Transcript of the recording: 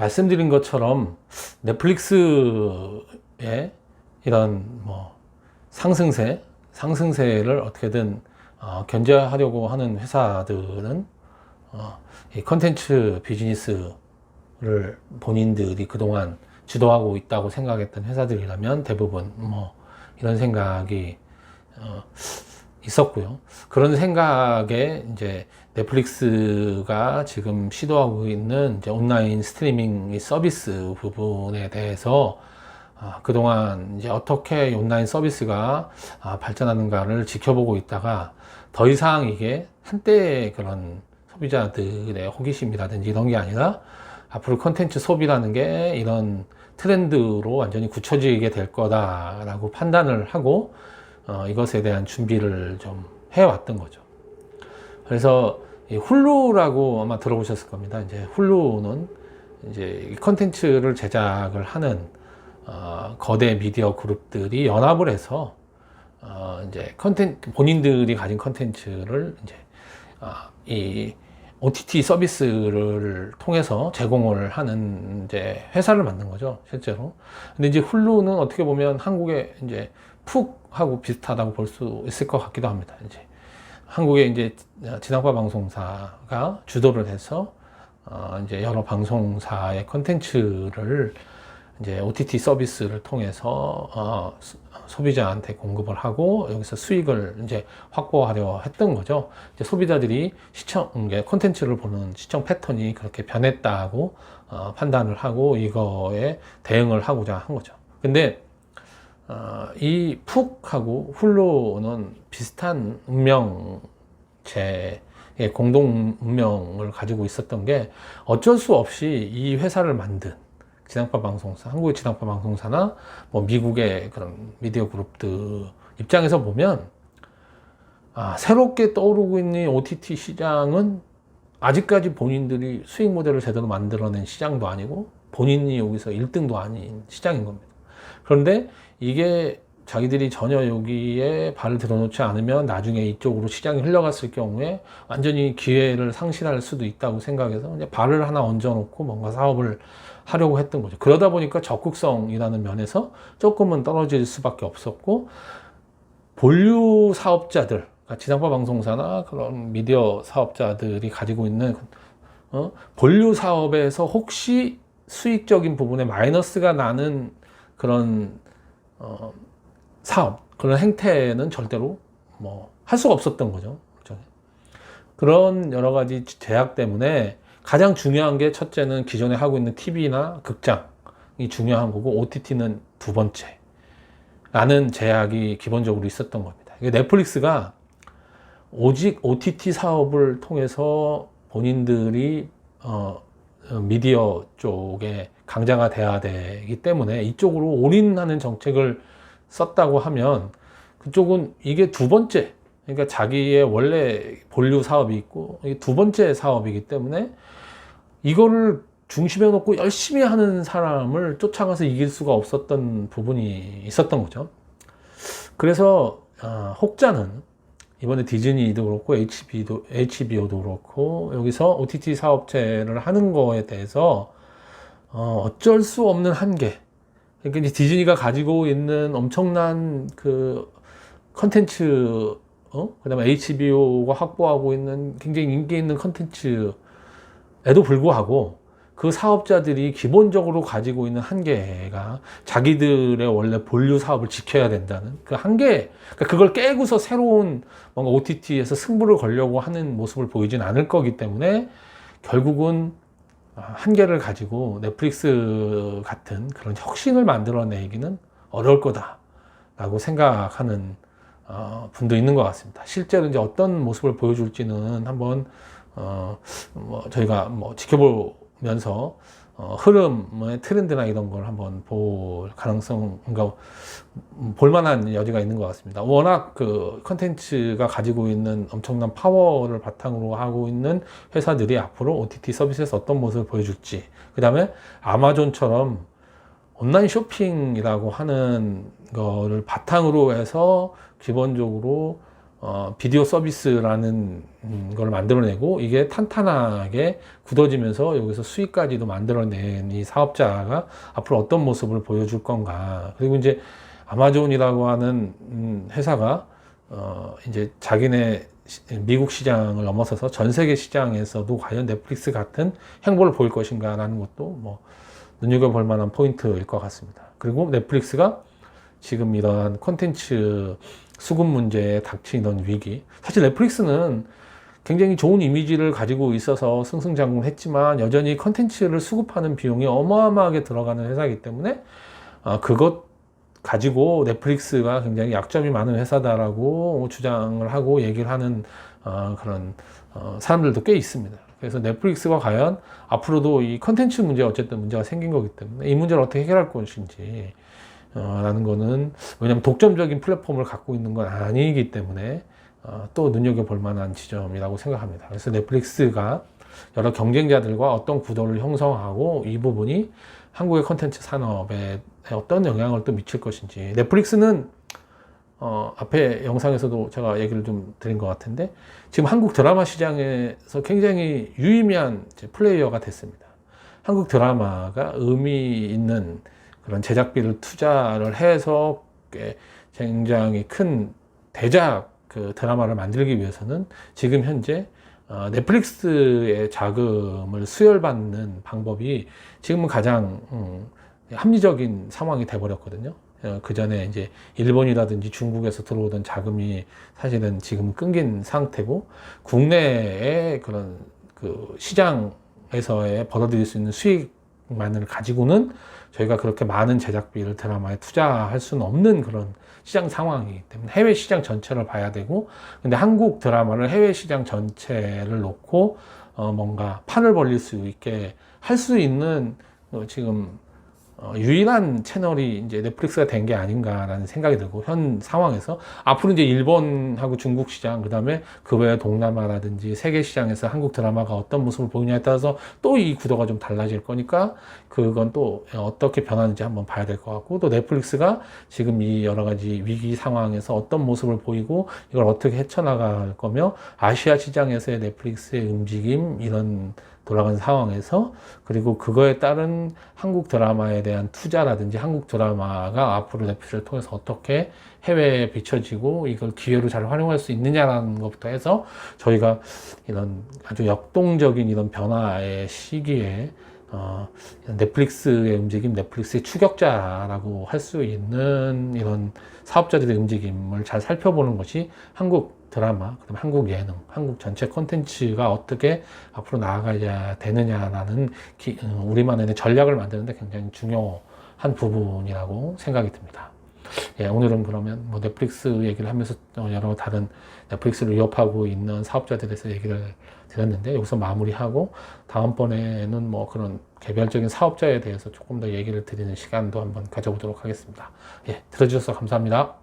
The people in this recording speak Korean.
말씀드린 것처럼 넷플릭스의 이런 뭐 상승세를 어떻게든 견제하려고 하는 회사들은 이 컨텐츠 비즈니스를 본인들이 그동안 주도하고 있다고 생각했던 회사들이라면 대부분 뭐 이런 생각이 있었고요. 그런 생각에 이제 넷플릭스가 지금 시도하고 있는 이제 온라인 스트리밍 서비스 부분에 대해서 그동안 이제 어떻게 온라인 서비스가 발전하는가를 지켜보고 있다가 더 이상 이게 한때의 그런 소비자들의 호기심이라든지 이런 게 아니라 앞으로 콘텐츠 소비라는 게 이런 트렌드로 완전히 굳혀지게 될 거다라고 판단을 하고 이것에 대한 준비를 좀 해왔던 거죠. 그래서 이 훌루라고 아마 들어보셨을 겁니다. 이제 훌루는 이제 콘텐츠를 제작을 하는 거대 미디어 그룹들이 연합을 해서 이제 본인들이 가진 콘텐츠를 이제 이 OTT 서비스를 통해서 제공을 하는 이제 회사를 만든 거죠, 실제로. 근데 이제 훌루는 어떻게 보면 한국의 이제 푹하고 비슷하다고 볼 수 있을 것 같기도 합니다. 이제 한국의 이제 지상파 방송사가 주도를 해서 이제 여러 방송사의 콘텐츠를 이제 OTT 서비스를 통해서 소비자한테 공급을 하고 여기서 수익을 이제 확보하려 했던 거죠. 이제 소비자들이 콘텐츠를 보는 시청 패턴이 그렇게 변했다고 판단을 하고 이거에 대응을 하고자 한 거죠. 근데 이 푹하고 훌루는 비슷한 운명체의 공동 운명을 가지고 있었던 게 어쩔 수 없이 이 회사를 만든 지상파 방송사, 한국의 지상파 방송사나 뭐 미국의 그런 미디어 그룹들 입장에서 보면 새롭게 떠오르고 있는 OTT 시장은 아직까지 본인들이 수익 모델을 제대로 만들어낸 시장도 아니고 본인이 여기서 1등도 아닌 시장인 겁니다. 그런데 이게 자기들이 전혀 여기에 발을 들어놓지 않으면 나중에 이쪽으로 시장이 흘러갔을 경우에 완전히 기회를 상실할 수도 있다고 생각해서 이제 발을 하나 얹어놓고 뭔가 사업을 하려고 했던 거죠. 그러다 보니까 적극성이라는 면에서 조금은 떨어질 수밖에 없었고, 본류 사업자들, 그러니까 지상파 방송사나 그런 미디어 사업자들이 가지고 있는 본류 사업에서 혹시 수익적인 부분에 마이너스가 나는 그런 사업, 그런 행태는 절대로 뭐 할 수가 없었던 거죠. 그런 여러 가지 제약 때문에 가장 중요한 게 첫째는 기존에 하고 있는 TV나 극장이 중요한 거고 OTT는 두 번째 라는 제약이 기본적으로 있었던 겁니다. 넷플릭스가 오직 OTT 사업을 통해서 본인들이 미디어 쪽에 강자가 돼야 되기 때문에 이쪽으로 올인하는 정책을 썼다고 하면 그쪽은 이게 두 번째, 그러니까 자기의 원래 본류 사업이 있고 이게 두 번째 사업이기 때문에 이거를 중심에 놓고 열심히 하는 사람을 쫓아가서 이길 수가 없었던 부분이 있었던 거죠. 그래서 혹자는 이번에 디즈니도 그렇고 HBO도 그렇고 여기서 OTT 사업체를 하는 거에 대해서 어쩔 수 없는 한계, 그러니까 이제 디즈니가 가지고 있는 엄청난 그 컨텐츠, 그다음에 HBO가 확보하고 있는 굉장히 인기 있는 컨텐츠에도 불구하고 그 사업자들이 기본적으로 가지고 있는 한계가 자기들의 원래 본류 사업을 지켜야 된다는 그 한계, 그러니까 그걸 깨고서 새로운 뭔가 OTT에서 승부를 걸려고 하는 모습을 보이진 않을 거기 때문에 결국은 한계를 가지고 넷플릭스 같은 그런 혁신을 만들어내기는 어려울 거다라고 생각하는 분도 있는 것 같습니다. 실제로 이제 어떤 모습을 보여줄지는 한번 뭐 저희가 뭐 지켜보면서 흐름의 트렌드나 이런 걸 한번 볼 가능성, 그러니까 볼만한 여지가 있는 것 같습니다. 워낙 그 컨텐츠가 가지고 있는 엄청난 파워를 바탕으로 하고 있는 회사들이 앞으로 OTT 서비스에서 어떤 모습을 보여줄지, 그 다음에 아마존처럼 온라인 쇼핑이라고 하는 거를 바탕으로 해서 기본적으로 비디오 서비스라는 걸 만들어내고 이게 탄탄하게 굳어지면서 여기서 수익까지도 만들어낸 이 사업자가 앞으로 어떤 모습을 보여줄 건가. 그리고 이제 아마존이라고 하는 회사가 이제 자기네 미국 시장을 넘어서서 전 세계 시장에서도 과연 넷플릭스 같은 행보를 보일 것인가라는 것도 뭐 눈여겨볼 만한 포인트일 것 같습니다. 그리고 넷플릭스가 지금 이러한 콘텐츠 수급 문제에 닥치는 위기. 사실 넷플릭스는 굉장히 좋은 이미지를 가지고 있어서 승승장구했지만 여전히 콘텐츠를 수급하는 비용이 어마어마하게 들어가는 회사이기 때문에 그것 가지고 넷플릭스가 굉장히 약점이 많은 회사다라고 주장을 하고 얘기를 하는 그런 사람들도 꽤 있습니다. 그래서 넷플릭스가 과연 앞으로도 이 컨텐츠 문제 어쨌든 문제가 생긴 거기 때문에 이 문제를 어떻게 해결할 것인지 라는 거는 왜냐하면 독점적인 플랫폼을 갖고 있는 건 아니기 때문에 또 눈여겨볼 만한 지점이라고 생각합니다. 그래서 넷플릭스가 여러 경쟁자들과 어떤 구도를 형성하고 이 부분이 한국의 컨텐츠 산업에 어떤 영향을 또 미칠 것인지. 넷플릭스는 앞에 영상에서도 제가 얘기를 좀 드린 것 같은데 지금 한국 드라마 시장에서 굉장히 유의미한 플레이어가 됐습니다. 한국 드라마가 의미 있는 그런 제작비를 투자를 해서 굉장히 큰 대작 그 드라마를 만들기 위해서는 지금 현재 넷플릭스의 자금을 수혈받는 방법이 지금은 가장 합리적인 상황이 돼버렸거든요. 그 전에 이제 일본이라든지 중국에서 들어오던 자금이 사실은 지금 끊긴 상태고 국내의 그런 그 시장에서의 벌어들일 수 있는 수익만을 가지고는 저희가 그렇게 많은 제작비를 드라마에 투자할 수는 없는 그런 시장 상황이기 때문에 해외 시장 전체를 봐야 되고, 근데 한국 드라마를 해외 시장 전체를 놓고 뭔가 판을 벌릴 수 있게 할 수 있는 지금 유일한 채널이 이제 넷플릭스가 된 게 아닌가라는 생각이 들고, 현 상황에서 앞으로 이제 일본하고 중국 시장, 그 다음에 그 외에 동남아라든지 세계 시장에서 한국 드라마가 어떤 모습을 보이냐에 따라서 또 이 구도가 좀 달라질 거니까 그건 또 어떻게 변하는지 한번 봐야 될 것 같고, 또 넷플릭스가 지금 이 여러 가지 위기 상황에서 어떤 모습을 보이고 이걸 어떻게 헤쳐나갈 거며, 아시아 시장에서의 넷플릭스의 움직임, 이런 돌아가는 상황에서, 그리고 그거에 따른 한국 드라마에 대한 투자라든지 한국 드라마가 앞으로 넷플릭스를 통해서 어떻게 해외에 비춰지고 이걸 기회로 잘 활용할 수 있느냐라는 것부터 해서 저희가 이런 아주 역동적인 이런 변화의 시기에 넷플릭스의 움직임, 넷플릭스의 추격자라고 할 수 있는 이런 사업자들의 움직임을 잘 살펴보는 것이 한국 드라마, 그다음 한국 예능, 한국 전체 콘텐츠가 어떻게 앞으로 나아가야 되느냐라는 우리만의 전략을 만드는데 굉장히 중요한 부분이라고 생각이 듭니다. 예, 오늘은 그러면 뭐 넷플릭스 얘기를 하면서 여러 다른 넷플릭스를 위협하고 있는 사업자들에 대해서 얘기를 드렸는데, 여기서 마무리하고 다음번에는 뭐 그런 개별적인 사업자에 대해서 조금 더 얘기를 드리는 시간도 한번 가져보도록 하겠습니다. 예, 들어주셔서 감사합니다.